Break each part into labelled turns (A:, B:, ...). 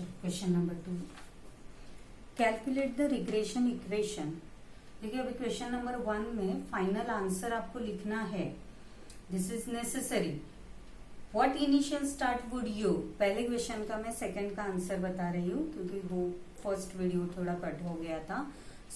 A: Question number 2, calculate the regression equation. देखिए अभी question number 1 में फाइनल आंसर आपको लिखना है। This is necessary. What initial start would you, पहले क्वेश्चन का मैं सेकंड का आंसर बता रही हूँ क्योंकि वो फर्स्ट वीडियो थोड़ा कट हो गया था।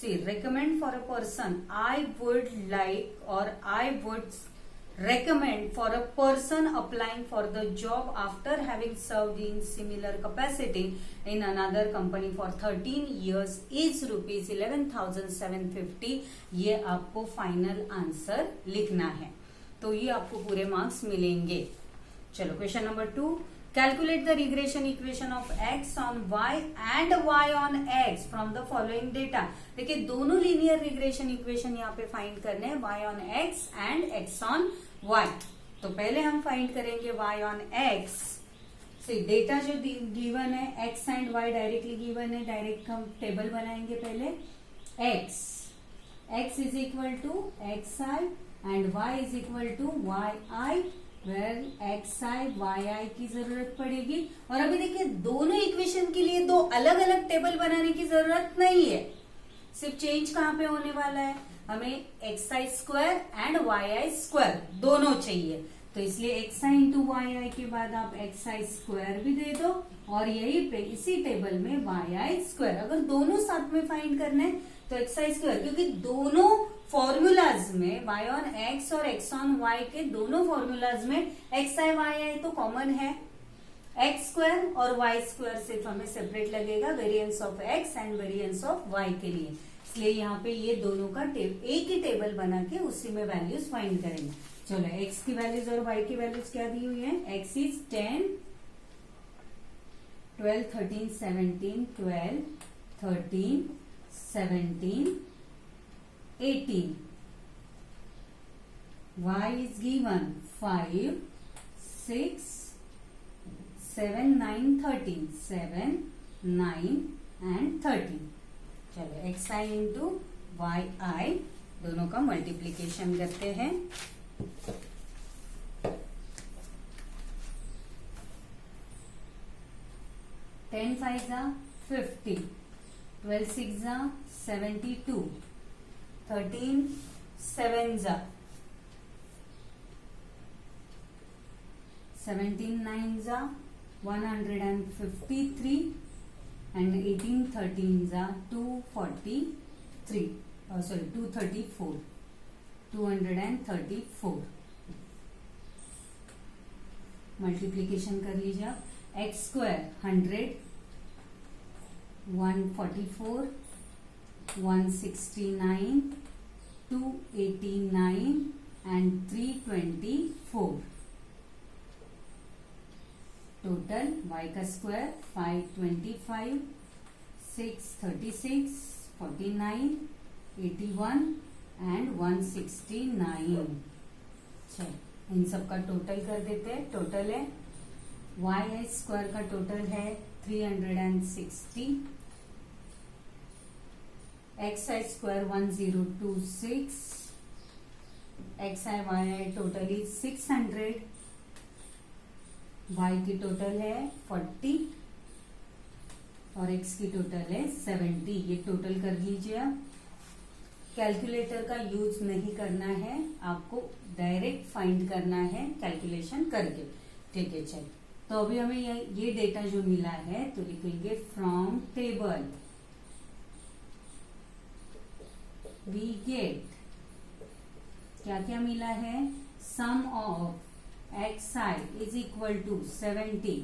A: She recommend for a person, I would like और I would recommend for a person applying for the job after having served in similar capacity in another company for 13 years is rupees 11,750। ये आपको final answer लिखना है, तो ये आपको पूरे marks मिलेंगे। चलो question number 2, calculate the regression equation of x on y and y on x from the following data. देखिए दोनों लीनियर रिग्रेशन इक्वेशन यहाँ पे फाइंड करने हैं, y on x and x on y। तो पहले हम फाइंड करेंगे y on x से डेटा जो गिवन है x and y directly given है, डायरेक्ट हम टेबल बनाएंगे। पहले x is equal to xi and y is equal to yi where xi yi की जरूरत पड़ेगी। और अभी देखिए दोनों इक्वेशन के लिए दो अलग अलग टेबल बनाने की जरूरत नहीं है, सिर्फ चेंज कहाँ पे होने वाला है, हमें xi square and yi square दोनों चाहिए। तो इसलिए xi इंटू yi के बाद आप xi स्क्वायर भी दे दो और यही पे इसी टेबल में yi स्क्वायर। अगर दोनों साथ में फाइंड करना है तो xi स्क्वायर, क्योंकि दोनों फॉर्मूलाज में y ऑन x और x ऑन y के दोनों फॉर्मूलाज में xi yi तो कॉमन है, x स्क्वायर और y स्क्वायर सिर्फ हमें सेपरेट लगेगा variance of x and variance of y के लिए। इसलिए यहाँ पे ये दोनों का एक ही टेबल बना के उसी में वैल्यूज फाइंड करेंगे। चलो x की वैल्यूज और y की वैल्यूज क्या दी हुई है, x is 10 12 13 17 12 13 17 18, y is given 5 6 7 9 13 7 9 and 13। चलो xi इंटू yi दोनों का मल्टीप्लीकेशन करते हैं। टेन 5 जा 50, 12 6 जा 72, 13 7 जा 17 9 जा 153 and 18 13 जा 243 sorry 234 234। मल्टीप्लीकेशन कर लीजिए आप, x square 100 144 169 289 and 324। Total y का स्क्वायर 525 636 49 81 एंड 169। चलो इन सब का टोटल कर देते हैं। टोटल है y स्क्वायर का टोटल है 360, xi square 1026, xi yi total is 600, y की टोटल है 40 और x की टोटल है 70। ये टोटल कर लीजिए आप। कैलकुलेटर का यूज नहीं करना है, आपको डायरेक्ट फाइंड करना है कैलकुलेशन करके। ठीक है, चलिए तो अभी हमें ये डेटा जो मिला है तो लिखेंगे फ्रॉम टेबल वी गेट क्या क्या मिला है, sum of xi is equal to 70,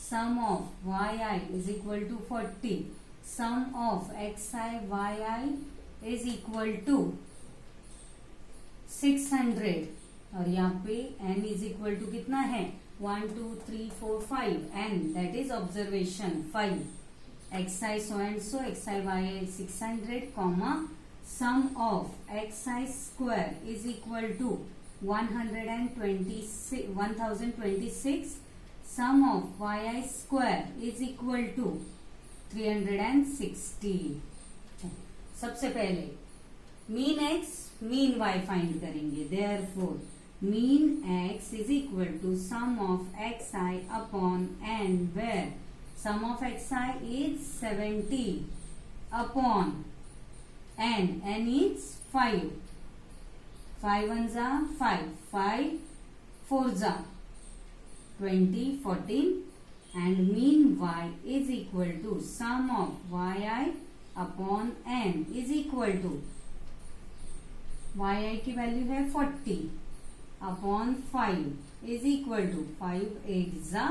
A: sum of yi is equal to 40, sum of xi yi is equal to 600 और यहाँ पे n is equal to कितना है 1 2 3 4 5 n that is observation 5, xi so and so xi yi 600 comma sum of xi square is equal to 1026, sum of yi square is equal to 360। सबसे पहले mean x mean y find करेंगे। Therefore mean x is equal to sum of xi upon n where sum of x i is 70 upon n is 5. 5 1 जा 5, 5 4 जा 20, 14 and mean y is equal to sum of yi upon n is equal to yi की value है 40 upon 5 is equal to 5 8 जा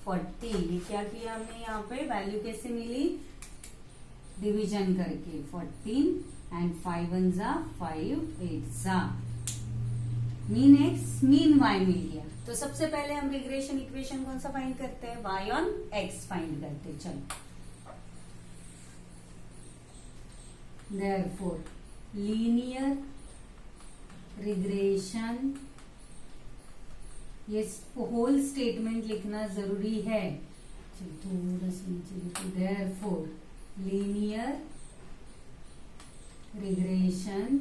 A: 40. ये क्या किया हमने यहाँ पे, वैल्यू कैसे मिली, डिवीजन करके 14 एंड 5 1 जा 5 8 जा. मीन एक्स मीन वाई मिल गया. तो सबसे पहले हम रिग्रेशन इक्वेशन कौन सा फाइंड करते हैं, वाई ऑन एक्स फाइंड करते. चलो, देयरफॉर लीनियर रिग्रेशन, ये होल स्टेटमेंट लिखना जरूरी है. थोड़ा सा नीचे लिखो. Therefore linear regression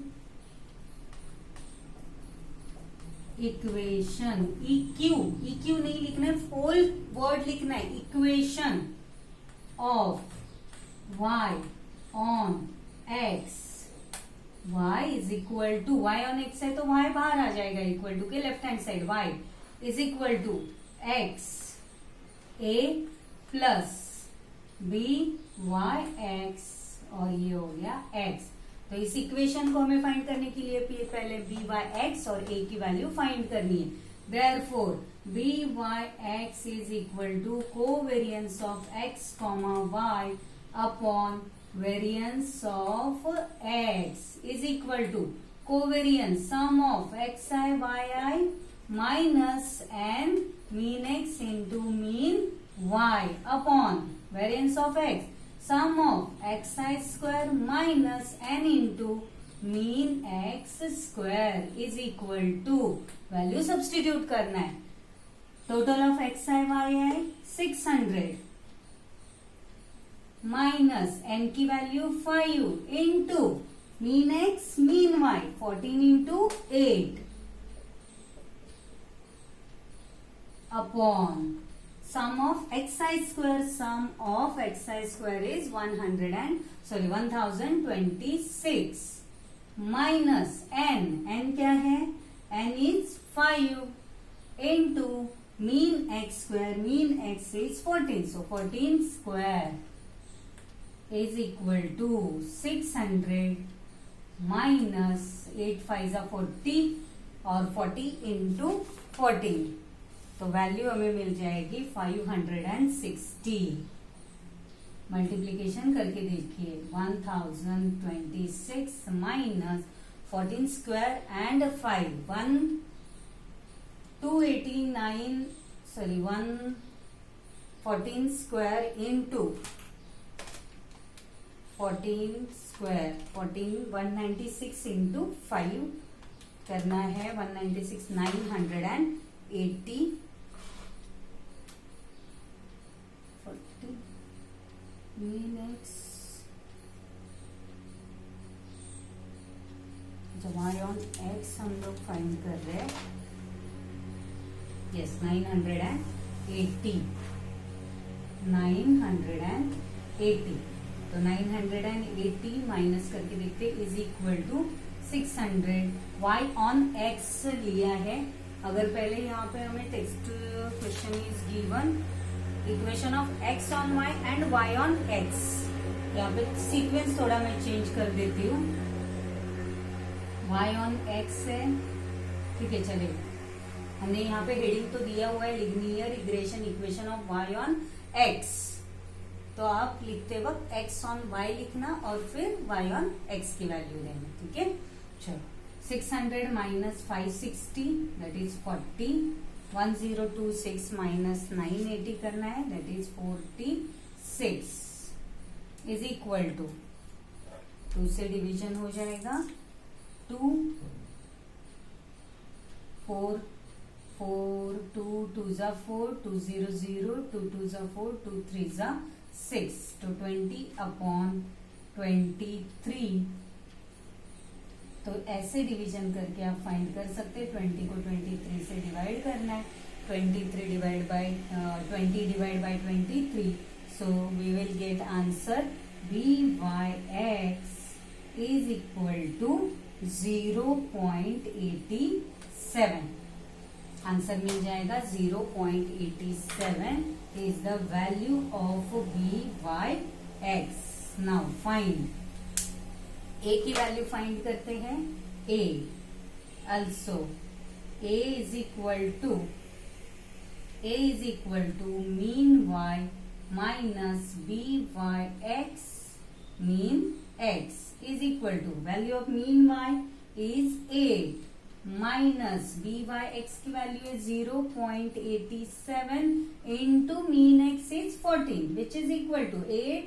A: equation, eq नहीं लिखना है, होल वर्ड लिखना है. Equation of y on x, y is equal to, y on x है तो y बाहर आ जाएगा, इक्वल टू के left hand side, y is equal to x a plus b y x, और ये हो गया x. तो इस इक्वेशन को हमें फाइंड करने के लिए पहले बी वाई एक्स और ए की वैल्यू फाइंड करनी है. Therefore b y x is equal to covariance of x comma y upon variance of x is equal to covariance sum of x i y i minus n mean x into mean y upon variance of x sum of xi square minus n into mean x square is equal to, value substitute करना है. Total of xi yi 600 minus n की value 5 into mean x mean y 14 into 8 upon sum of xi square, sum of xi square is 1026 minus n क्या है, n is 5 into mean x square, mean x is 14, so 14 square is equal to 600 minus 8 5 is 40 और 40 into 14, तो value हमें मिल जाएगी 560. Multiplication करके देखिए, 1026 minus 14 square and 5 289, sorry 14 square into 14 square 196 into 5 करना है. 196 980 मीन एक्स, जब y ऑन x हम लोग फाइंड कर रहे हैं, यस 980, तो 980 माइनस करके देखते is equal to 600. y on x लिया है. अगर पहले यहाँ पे हमें text question is given equation of x on y and y on x, यहाँ पे सीक्वेंस थोड़ा मैं चेंज कर देती हूँ. y ऑन x है, ठीक है, चलेगा. हमने यहाँ पे हेडिंग तो दिया हुआ है linear regression equation of y on x, तो आप लिखते वक्त x ऑन y लिखना और फिर y ऑन x की वैल्यू देना. ठीक है, चलो 600 माइनस 560 दैट इज 40. 1026 माइनस 980 करना है, that is 46 is equal to 2 से डिवीजन हो जाएगा 2 4 4 2 2 जा 4 2 0 0 2 2 जा 4 2 3 जा 6 तो 20 अपॉन 23. तो ऐसे डिवीजन करके आप फाइंड कर सकते हैं. 20 को 23 से डिवाइड करना है. 23 divide by 20 divide by 23, So we will get answer byx is equal to 0.87. Answer मिल जाएगा 0.87 is the value of byx. Now find a की वैल्यू फाइंड करते हैं. a also a is equal to mean y minus byx mean x is equal to value of mean y is 8 minus byx की value है 0.87 into mean x is 14 which is equal to 8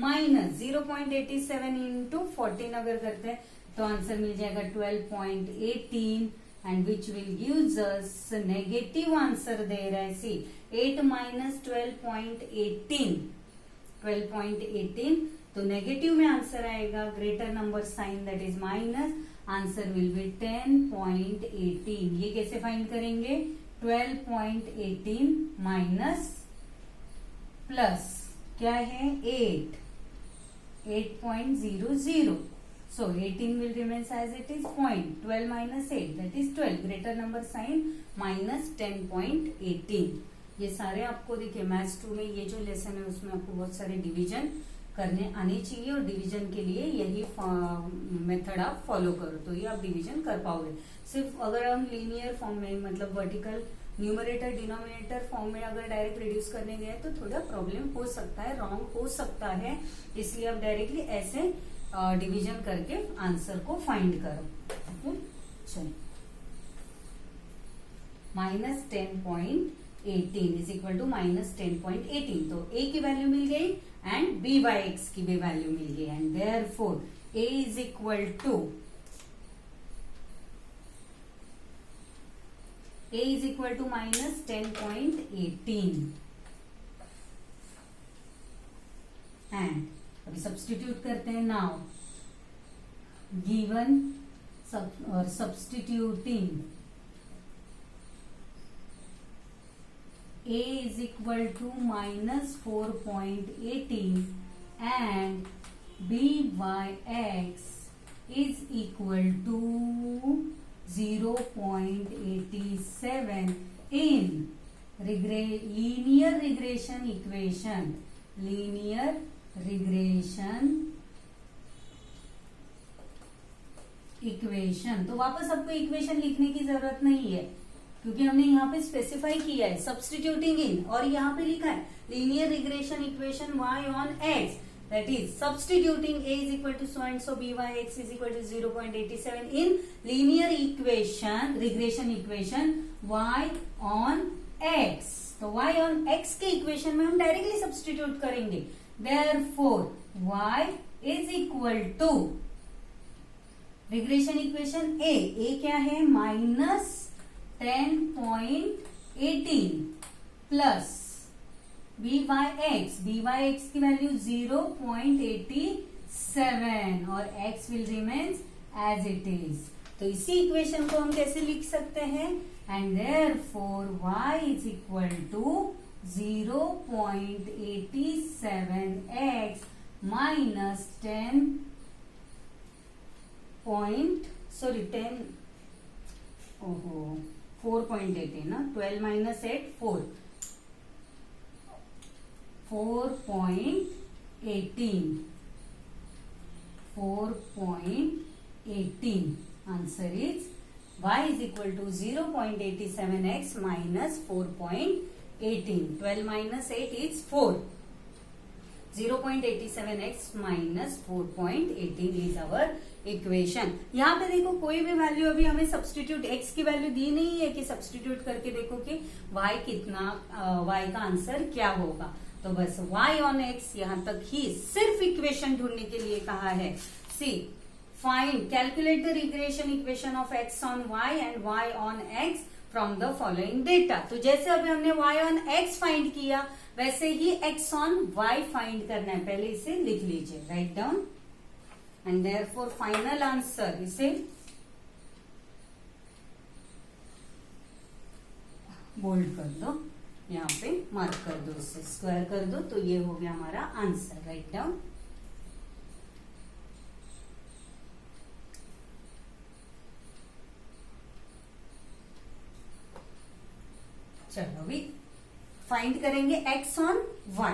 A: minus 0.87 into 14 अगर करते हैं तो answer मिल जाएगा 12.18 and which will gives us negative answer दे रहा है. See 8 minus 12.18 तो नेगेटिव में आंसर आएगा. Greater number sign that is minus. Answer will be 10.18. ये कैसे फाइंड करेंगे? 12.18 माइनस प्लस क्या है 8.00. So 18 will remain as it is. 12 minus 8 that is 12. Greater number sign minus 10.18. ये सारे आपको देखिए मैथ्स 2 में ये जो लेसन है उसमें आपको बहुत सारे डिवीजन करने आने चाहिए और डिवीजन के लिए यही मेथड आप फॉलो करो तो ये आप डिवीजन कर पाओगे. सिर्फ अगर हम लीनियर फॉर्म में मतलब वर्टिकल न्यूमरेटर डिनोमिनेटर फॉर्म में अगर डायरेक्ट रिड्यूस करने गए तो थोड़ा प्रॉब्लम हो सकता है, रॉन्ग हो सकता है. इसलिए आप डायरेक्टली ऐसे डिवीजन करके आंसर को फाइंड करो. चलो minus 10.18 is equal to minus 10.18. तो a की वैल्यू मिल गई एंड b बाई एक्स की भी वैल्यू मिल गई and therefore a is equal to minus 10.18 and अभी सब्स्टिट्यूट करते हैं. नाउ गिवन और substituting a is equal to minus 4.18 and b by x is equal to 0.87 in linear regression equation. Linear regression equation. तो वापस आपको equation लिखने की जरूरत नहीं है क्योंकि हमने यहाँ पे स्पेसिफाई किया है सब्स्टिट्यूटिंग इन और यहाँ पे लिखा है linear regression equation y on x that is substituting a is equal to so and so b by x is equal to 0.87 in linear equation regression equation y on x. तो y on x के equation में हम directly substitute करेंगे. Therefore y is equal to regression equation a क्या है minus 10.18 plus b by x की value 0.87 और x will remains as it is. तो इसी इक्वेशन को हम कैसे लिख सकते हैं and therefore y is equal to 0.87x minus 4.18 ना 12 minus 8 4 4.18 answer is y is equal to 0.87x minus 4.18. 12 minus 8 is 4. 0.87x minus 4.18 is our equation. यहाँ पे देखो कोई भी वैल्यू अभी हमें सब्स्टिट्यूट x की वैल्यू दी नहीं है कि सब्स्टिट्यूट करके देखो कि y कितना y का आंसर क्या होगा. तो बस y ऑन x यहाँ तक ही सिर्फ इक्वेशन ढूंढने के लिए कहा है. See find calculate the regression equation of x on y and y on x from the following data. तो जैसे अभी हमने y ऑन x फाइंड किया वैसे ही x ऑन y फाइंड करना है. पहले इसे लिख लीजिए, write down and therefore final answer इसे बोल्ड कर दो. यहाँ पे मार्क कर दो, इससे स्क्वायर कर दो, तो ये हो गया हमारा आंसर। Write down. चलो अभी फाइंड करेंगे x ऑन y।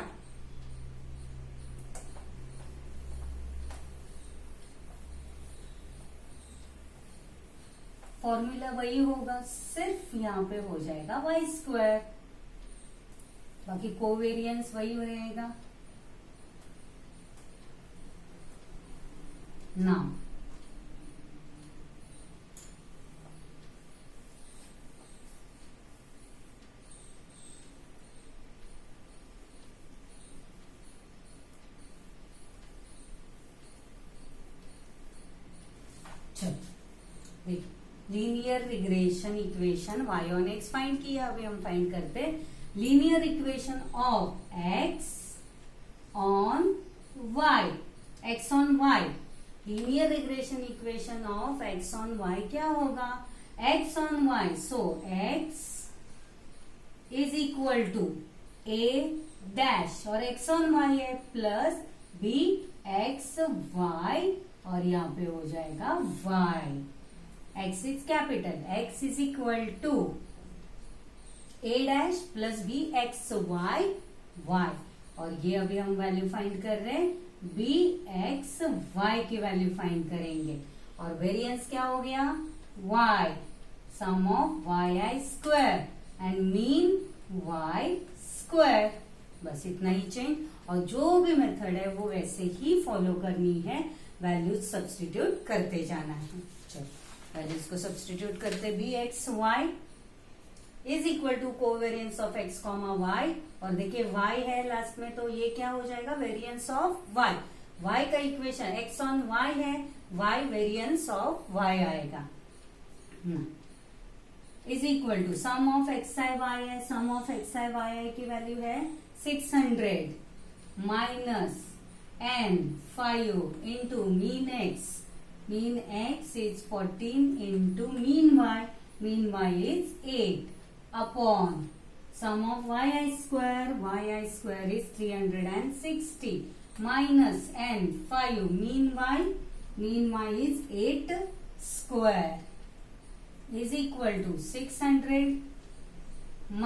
A: फॉर्मूला वही होगा, सिर्फ यहाँ पे हो जाएगा y स्क्वायर, बाकी कोवेरियंस वही रहेगा। नाउ चलो linear regression equation y on x find किया, अभी हम फाइंड करते हैं linear equation of x on y। x on y, linear regression equation of x on y क्या होगा? x on y, so x is equal to a dash, और x on y है plus b x y, और यहाँ पे हो जाएगा y। x is capital, x is equal to a dash plus b x y y, और ये अभी हम वैल्यू फाइंड कर रहे हैं b x y की वैल्यू फाइंड करेंगे, और वेरिएंस क्या हो गया? y, sum of yi square and mean y square. बस इतना ही चेंज, और जो भी मेथड है वो वैसे ही फॉलो करनी है, वैल्यूज सब्स्टिट्यूट करते जाना है। चलो वैल्यूज को सब्स्टिट्यूट करते, b x y is equal to covariance of x comma y, और देखिए वाई है लास्ट में, तो ये क्या हो जाएगा? Variance of y. वाई का इक्वेशन एक्स ऑन वाई है, वाई वेरियंस ऑफ वाई आएगा, is equal to sum of x i y है, sum of x i y i की वैल्यू है 600 minus n 5 into mean x, mean x is 14 into mean y is 8 upon sum of yi square is 360 minus n 5 mean y is 8 square is equal to 600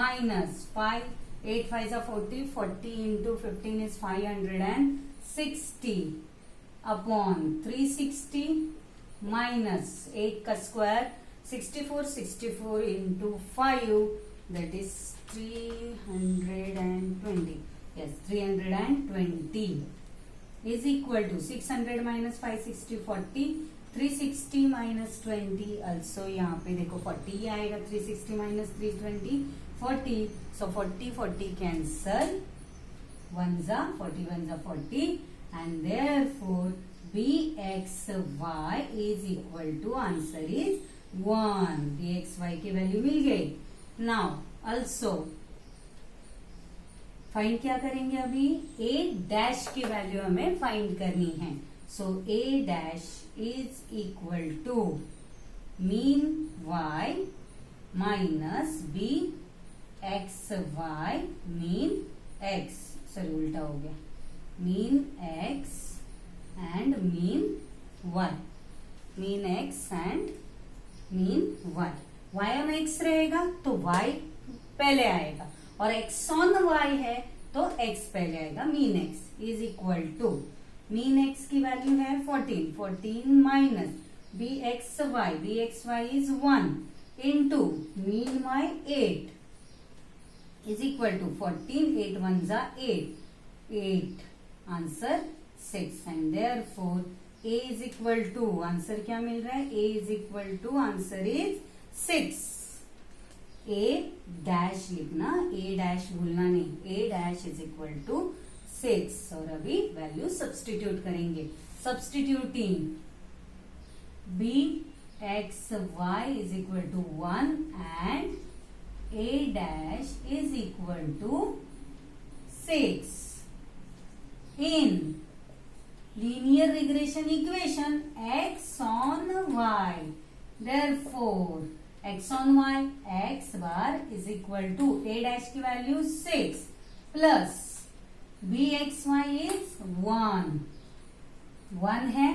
A: minus 5, 8 5 are 40, 40 into 15 is 560 upon 360 minus 8 का square 64, 64 into 5 that is 320, yes 320 is equal to 600 minus 560 40, 360 minus 20 also यहाँ पे देखो 40 ही आएगा, 360 minus 320 40, so 40 40 cancel, 1s are 40, 1s are 40, and therefore bxy is equal to, answer is 1। bxy की value मिल गई। Now also find क्या करेंगे? अभी a डैश की वैल्यू हमें फाइंड करनी है, so a dash is equal to mean y minus b x y mean x, sorry उल्टा हो गया, mean x and mean y, mean x and mean y. Y on x रहेगा तो Y पहले आएगा, और एक्स ऑन वाई है तो एक्स पहले आएगा, mean x is equal to mean x की वैल्यू है 14, 14 minus b x y is 1 into mean y 8 is equal to 14, 8 1s are 8, answer 6, and therefore a is equal to, answer क्या मिल रहा है? a is equal to, answer is 6। a dash लिखना, a dash भूलना नहीं, a dash is equal to 6, और अभी value substitute करेंगे, substituting b x y is equal to 1 and a dash is equal to 6 in linear regression equation x on y, therefore x on y x bar is equal to a dash की value 6 plus b x y is 1 है,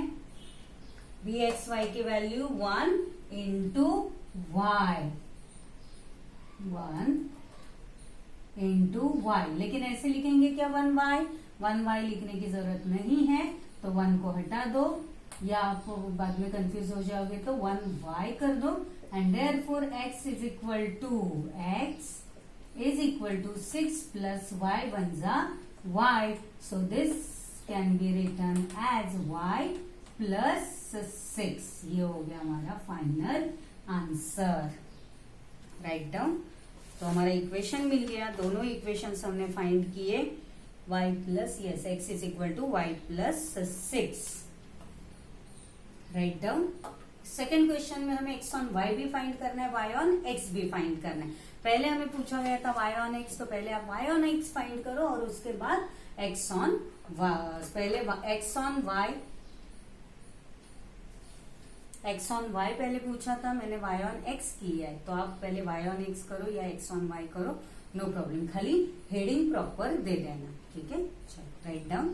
A: b x y की value 1 into y, 1 into y, लेकिन ऐसे लिखेंगे क्या 1 Y लिखने की जरूरत नहीं है, तो 1 को हटा दो या आप बाद में कंफ्यूज हो जाओगे तो 1 वाई कर दो and therefore x is equal to 6 plus y one जा y, so this can be written as y plus 6। ये हो गया हमारा फाइनल आंसर। Write down. तो हमारा इक्वेशन मिल गया, दोनों इक्वेशंस हमने फाइंड किए, y plus x is equal to y plus 6। Write down. Second question में हमें x ऑन y भी फाइंड करना है, y ऑन x भी फाइंड करना है। पहले हमें पूछा गया था y ऑन x, तो पहले आप y ऑन x फाइंड करो और उसके बाद x ऑन y, पहले x ऑन y पहले पूछा था, मैंने y ऑन x किया है, तो आप पहले y ऑन x करो या x ऑन y करो, नो प्रॉब्लम, खाली हेडिंग प्रॉपर दे देना। ठीक है, चलो राइट डाउन।